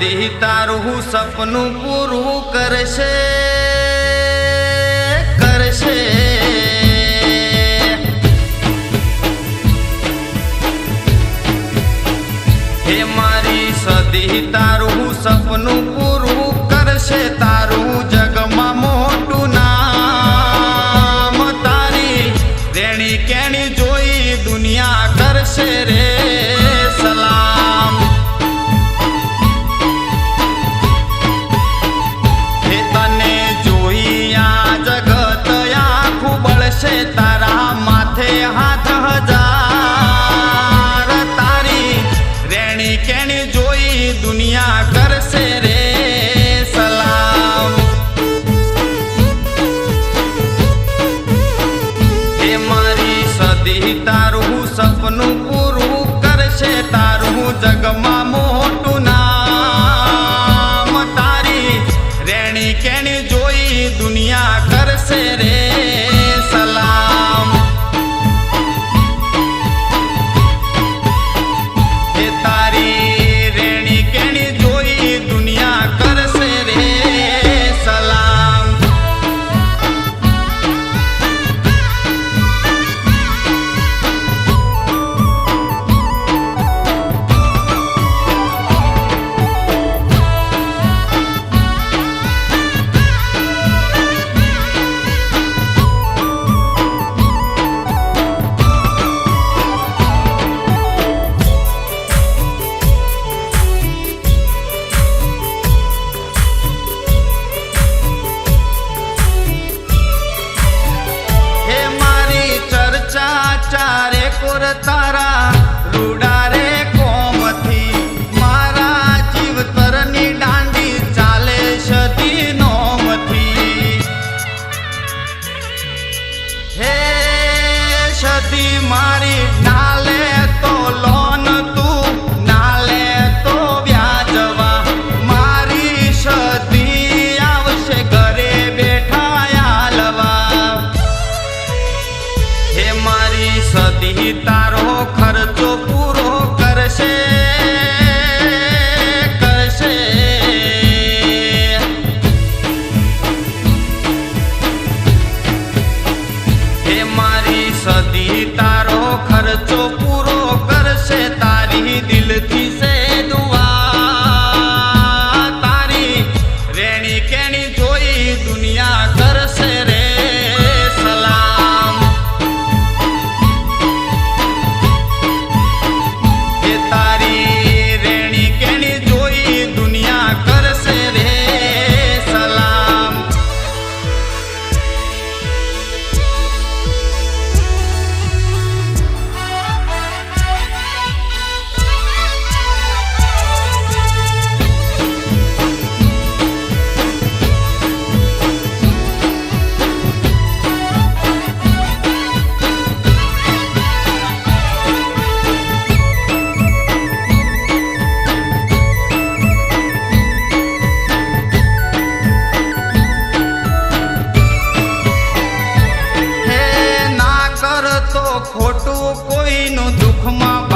સદી તારું સપનું પૂરું કરશે કરશે હે મારી સદી તારું સપનું પૂરું કરશે તારું જગમાં મોટું નામ તારી રેણી કેણી જોઈ દુનિયા કરશે રે સલામ હે તને જોઈ આ જગત આખું બળશે તારા માથે હાથ હજાર તારી રેણી કેણી જોઈ દુનિયા કરશે રે સલામ હે મારી સદી તારું સપનું પૂરું કરશે તારું જગમાં મોટું નામ તારી રેણી કેણી જોઈ દુનિયા કરશે રે સલામ હે તારી રેણી કેણી જોઈ દુનિયા કરશે રે સલામ ચારે કોર તારા રૂડા રે કોમથી મારા જીવતરની દાંડી ચાલે સદી નોમથી હે સદી મારી નાલે તો લોન તું નાલે તો વ્યાજવા મારી સદી આવશે ઘરે બેઠા આલવા હે મારી સદી તારો ખર્ચો પૂરો કરશે કરશે હે મારી સદી તારો ખર્ચો પૂરો કરશે તારી દિલથી સે દુઆ તારી રેણી કેણી જોઈ દુનિયા કરશે રે સલામ હે તારી રેણી કેણી જોઈ દુનિયા કરશે રે સલામ ખોટું કોઈનું દુઃખમાં